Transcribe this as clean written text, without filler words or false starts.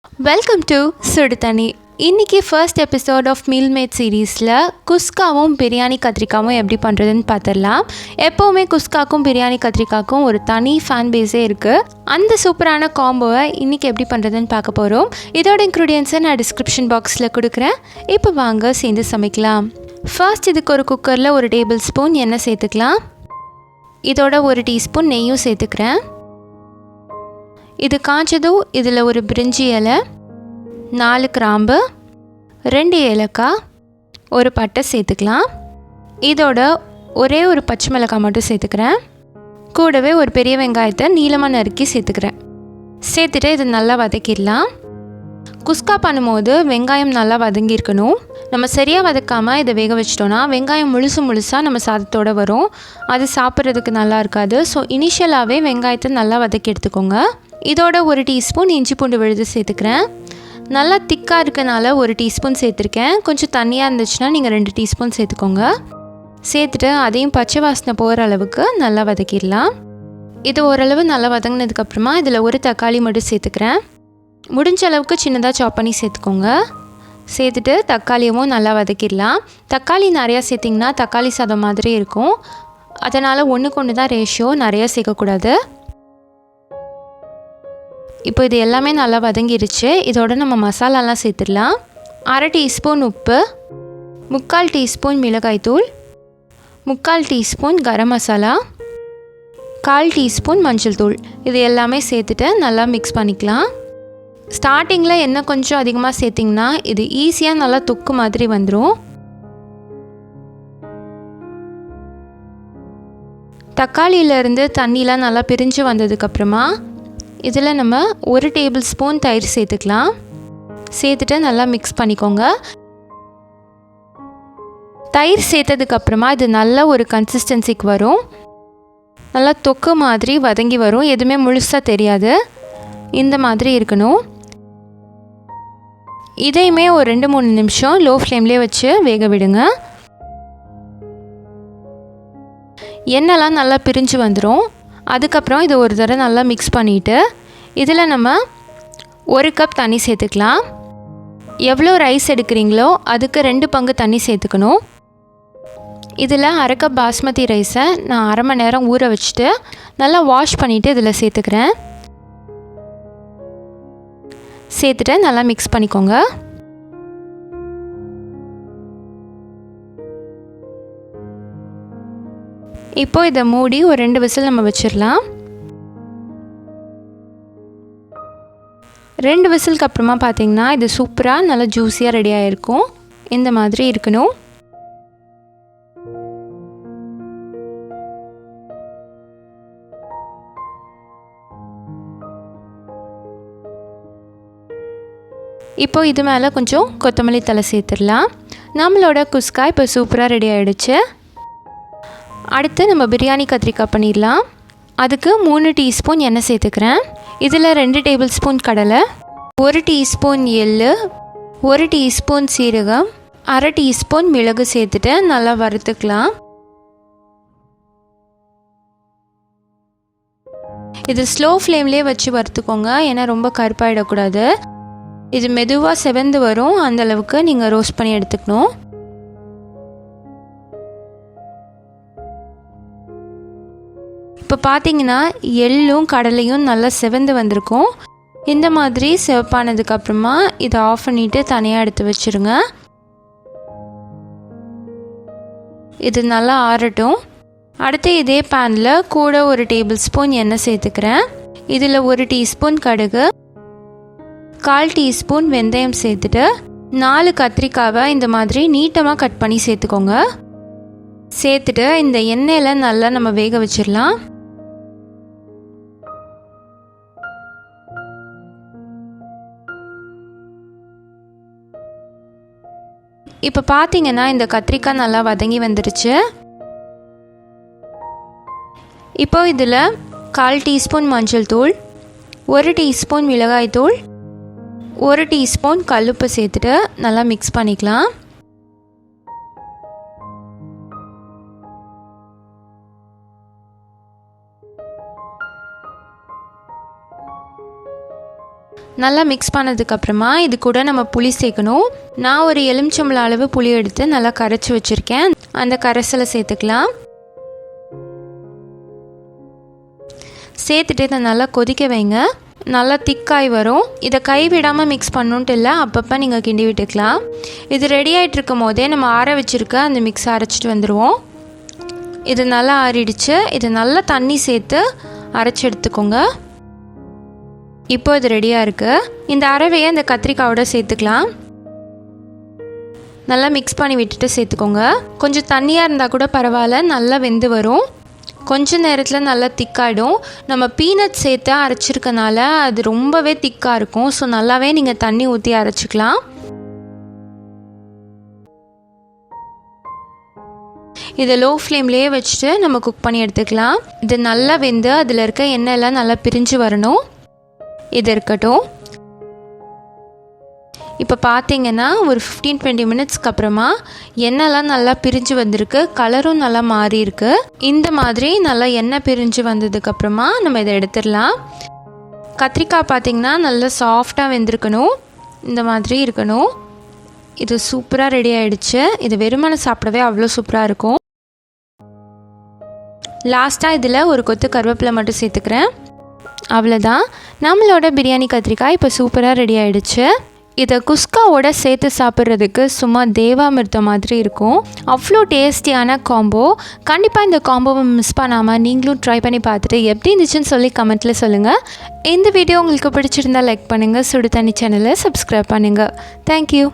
Welcome to Suduthanni. இன்னைக்கு first episode of meal made சீரீஸில் குஸ்காவும் பிரியாணி கத்திரிக்காவும் எப்படி பண்ணுறதுன்னு பார்த்துடலாம். எப்போவுமே குஸ்காக்கும் பிரியாணி கத்திரிக்காக்கும் ஒரு தனி ஃபேன் பேஸே இருக்குது. அந்த சூப்பரான காம்போவை இன்றைக்கி எப்படி பண்ணுறதுன்னு பார்க்க போகிறோம். இதோட இன்க்ரீடியன்ஸை நான் டிஸ்கிரிப்ஷன் பாக்ஸில் கொடுக்குறேன். இப்போ வாங்க சேர்ந்து சமைக்கலாம். ஃபர்ஸ்ட் இதுக்கு ஒரு குக்கரில் ஒரு டேபிள் ஸ்பூன் எண்ணெய் சேர்த்துக்கலாம். இதோட ஒரு டீஸ்பூன் நெய்யும் சேர்த்துக்கிறேன். இது காய்ச்சதும் இதில் ஒரு பிரிஞ்சி இலை, 4 கிராம்பு, 2 ஏலக்காய், ஒரு பட்டை சேர்த்துக்கலாம். இதோட ஒரே ஒரு பச்சை மிளகாய் மட்டும் சேர்த்துக்கிறேன். கூடவே ஒரு பெரிய வெங்காயத்தை நீளமாக நறுக்கி சேர்த்துக்கிறேன். சேர்த்துட்டு இது நல்லா வதக்கிடலாம். குஸ்கா பண்ணும்போது வெங்காயம் நல்லா வதங்கியிருக்கணும். நம்ம சரியாக வதக்காமல் இதை வேக வச்சிட்டோன்னா வெங்காயம் முழுசாக நம்ம சாதத்தோடு வரும். அது சாப்பிட்றதுக்கு நல்லா இருக்காது. ஸோ இனிஷியலாகவே வெங்காயத்தை நல்லா வதக்கி எடுத்துக்கோங்க. இதோட ஒரு டீஸ்பூன் இஞ்சி பூண்டு விழுது சேர்த்துக்கிறேன். நல்லா திக்காக இருக்கனால ஒரு டீஸ்பூன் சேர்த்துருக்கேன். கொஞ்சம் தண்ணியாக இருந்துச்சுன்னா நீங்கள் 2 டீஸ்பூன் சேர்த்துக்கோங்க. சேர்த்துட்டு அதையும் பச்சை வாசனை போகிற அளவுக்கு நல்லா வதக்கிடலாம். இது ஓரளவு நல்லா வதங்கினதுக்கப்புறமா இதில் ஒரு தக்காளி மட்டும் சேர்த்துக்கிறேன். முடிஞ்ச அளவுக்கு சின்னதாக சாப் பண்ணி சேர்த்துக்கோங்க. சேர்த்துட்டு தக்காளியவும் நல்லா வதக்கிடலாம். தக்காளி நிறையா சேர்த்திங்கன்னா தக்காளி சாதம் மாதிரி இருக்கும். அதனால் 1:1 தான் ரேஷியோ, நிறையா சேர்க்கக்கூடாது. இப்போ இது எல்லாமே நல்லா வதங்கிருச்சு. இதோட நம்ம மசாலாலாம் சேர்த்துடலாம். 1/2 டீஸ்பூன் உப்பு, 3/4 டீஸ்பூன் மிளகாய்த்தூள், 3/4 டீஸ்பூன் கரம் மசாலா, 1/4 டீஸ்பூன் மஞ்சள் தூள். இது எல்லாமே சேர்த்துட்டு நல்லா மிக்ஸ் பண்ணிக்கலாம். ஸ்டார்டிங்கில் எண்ணெய் கொஞ்சம் அதிகமாக சேர்த்திங்கன்னா இது ஈஸியாக நல்லா தொக்கு மாதிரி வந்துடும். தக்காளியிலேருந்து தண்ணிலாம் நல்லா பிரிஞ்சு வந்ததுக்கப்புறமா இதில் நம்ம 1 டேபிள் ஸ்பூன் தயிர் சேர்த்துக்கலாம். சேர்த்துட்டு நல்லா மிக்ஸ் பண்ணிக்கோங்க. தயிர் சேர்த்ததுக்கப்புறமா இது நல்ல ஒரு கன்சிஸ்டன்சிக்கு வரும். நல்லா தொக்கு மாதிரி வதங்கி வரும். எதுவுமே முழுசாக தெரியாது. இந்த மாதிரி இருக்கணும். இதையுமே ஒரு 2-3 நிமிஷம் லோ ஃப்ளேம்லேயே வச்சு வேக விடுங்க. எண்ணெய்லாம் நல்லா பிரிஞ்சு வந்துடும். அதுக்கப்புறம் இதை ஒரு தடவை நல்லா மிக்ஸ் பண்ணிவிட்டு இதில் நம்ம 1 கப் தண்ணி சேர்த்துக்கலாம். எவ்வளோ ரைஸ் எடுக்கிறீங்களோ அதுக்கு 2 பங்கு தண்ணி சேர்த்துக்கணும். இதில் 1/2 கப் பாஸ்மதி ரைஸை நான் 1/2 மணி நேரம் ஊற வச்சுட்டு நல்லா வாஷ் பண்ணிவிட்டு இதில் சேர்த்துக்கிறேன். சேர்த்துட்டு நல்லா மிக்ஸ் பண்ணிக்கோங்க. இப்போ இதை மூடி ஒரு 2 விசில் நம்ம வச்சிடலாம். 2 விசிலுக்கு அப்புறமா பார்த்திங்கன்னா இது சூப்பராக நல்லா ஜூஸியாக ரெடி ஆகிருக்கும். இந்த மாதிரி இருக்கணும். இப்போ இது மேலே கொஞ்சம் கொத்தமல்லி தழை சேர்த்துடலாம். நம்மளோட குஸ்கா இப்போ சூப்பராக ரெடி ஆகிடுச்சு. அடுத்து நம்ம பிரியாணி கத்திரிக்காய் பண்ணிடலாம். அதுக்கு 3 டீஸ்பூன் எண்ணெய் சேர்த்துக்கிறேன். இதில் 2 டேபிள் ஸ்பூன் கடலை, 1 டீஸ்பூன் எள்ளு, 1 டீஸ்பூன் சீரகம், 1/2 டீஸ்பூன் மிளகு சேர்த்துட்டு நல்லா வறுத்துக்கலாம். இது ஸ்லோ ஃப்ளேம்லேயே வச்சு வறுத்துக்கோங்க. ஏன்னா ரொம்ப கருப்பாயிடக்கூடாது. இது மெதுவாக செவந்து வரும். அந்தளவுக்கு நீங்கள் ரோஸ்ட் பண்ணி எடுத்துக்கணும். இப்போ பார்த்தீங்கன்னா எள்ளும் கடலையும் நல்லா செவந்து வந்திருக்கும். இந்த மாதிரி செவப்பானதுக்கப்புறமா இதை ஆஃப் பண்ணிவிட்டு தனியாக எடுத்து வச்சுருங்க. இது நல்லா ஆறட்டும். அடுத்து இதே பேனில் கூட 1 டேபிள் ஸ்பூன் எண்ணெய் சேர்த்துக்கிறேன். இதில் 1 டீஸ்பூன் கடுகு, 1/4 டீஸ்பூன் வெந்தயம் சேர்த்துட்டு 4 கத்திரிக்காவை இந்த மாதிரி நீட்டமாக கட் பண்ணி சேர்த்துக்கோங்க. சேர்த்துட்டு இந்த எண்ணெயில் நல்லா நம்ம வேக வச்சிடலாம். இப்போ பார்த்தீங்கன்னா இந்த கத்திரிக்காய் நல்லா வதங்கி வந்துடுச்சு. இப்போ இதில் 1/4 டீஸ்பூன் மஞ்சள் தூள், 1 டீஸ்பூன் மிளகாய் தூள், 1 டீஸ்பூன் கல்லுப்பு சேர்த்துட்டு நல்லா மிக்ஸ் பண்ணிக்கலாம். நல்லா மிக்ஸ் பண்ணதுக்கப்புறமா இது கூட நம்ம புளி சேர்க்கணும். நான் ஒரு எலுமிச்சம்பழம் அளவு புளி எடுத்து நல்லா கரைச்சி வச்சுருக்கேன். அந்த கரைசலை சேர்த்துக்கலாம். சேர்த்துட்டு இதை நல்லா கொதிக்க வைங்க. நல்லா திக்காய் வரும். இதை கைவிடாமல் மிக்ஸ் பண்ணணுன்ட்டு இல்லை, அப்பப்போ நீங்கள் கிண்டி விட்டுக்கலாம். இது ரெடி ஆகிட்டு இருக்கும் போதே நம்ம ஆற வச்சுருக்க அந்த மிக்ஸ் அரைச்சிட்டு வந்துடுவோம். இது நல்லா ஆறிடுச்சு. இது நல்லா தண்ணி சேர்த்து அரைச்சி எடுத்துக்கோங்க. இப்போ இது ரெடியாக இருக்குது. இந்த அரவையை இந்த கத்திரிக்காயோட சேர்த்துக்கலாம். நல்லா மிக்ஸ் பண்ணி விட்டுட்டு சேர்த்துக்கோங்க. கொஞ்சம் தண்ணியாக இருந்தால் கூட பரவாயில்ல, நல்லா வெந்து வரும். கொஞ்ச நேரத்தில் நல்லா திக்காயிடும். நம்ம பீனட் சேர்த்து அரைச்சிருக்கனால அது ரொம்பவே திக்காக இருக்கும். ஸோ நல்லாவே நீங்கள் தண்ணி ஊற்றி அரைச்சிக்கலாம். இதை லோ ஃப்ளேம்லேயே வச்சுட்டு நம்ம குக் பண்ணி எடுத்துக்கலாம். இது நல்லா வெந்து அதில் இருக்க எண்ணெயெல்லாம் நல்லா பிரிஞ்சு வரணும். இது இருக்கட்டும். இப்போ பார்த்தீங்கன்னா ஒரு 15-20 மினிட்ஸ்க்கு அப்புறமா எண்ணெய்லாம் நல்லா பிரிஞ்சு வந்திருக்கு. கலரும் நல்லா மாறி இருக்கு. இந்த மாதிரி நல்லா எண்ணெய் பிரிஞ்சு வந்ததுக்கப்புறமா நம்ம இதை எடுத்துடலாம். கத்திரிக்காய் பார்த்திங்கன்னா நல்லா சாஃப்டாக வெந்திருக்கணும். இந்த மாதிரி இருக்கணும். இது சூப்பராக ரெடி ஆகிடுச்சு. இது வெறுமனை சாப்பிடவே அவ்வளோ சூப்பராக இருக்கும். லாஸ்ட்டாக இதில் ஒரு கொத்து கருவேப்பிலை மட்டும் சேர்த்துக்கிறேன். அவ்வளோதான், நம்மளோட பிரியாணி கத்திரிக்காய் இப்போ சூப்பராக ரெடி ஆகிடுச்சு. இதை குஸ்காவோட சேர்த்து சாப்பிட்றதுக்கு சும்மா தேவாமிர்தம் மாதிரி இருக்கும். அவ்வளோ டேஸ்டியான காம்போ. கண்டிப்பாக இந்த காம்போவை மிஸ் பண்ணாமல் நீங்களும் ட்ரை பண்ணி பார்த்துட்டு எப்படி இருந்துச்சுன்னு சொல்லி கமெண்ட்டில் சொல்லுங்கள். இந்த வீடியோ உங்களுக்கு பிடிச்சிருந்தால் லைக் பண்ணுங்கள். சுடு தண்ணி சேனலை சப்ஸ்கிரைப் பண்ணுங்கள். தேங்க்யூ.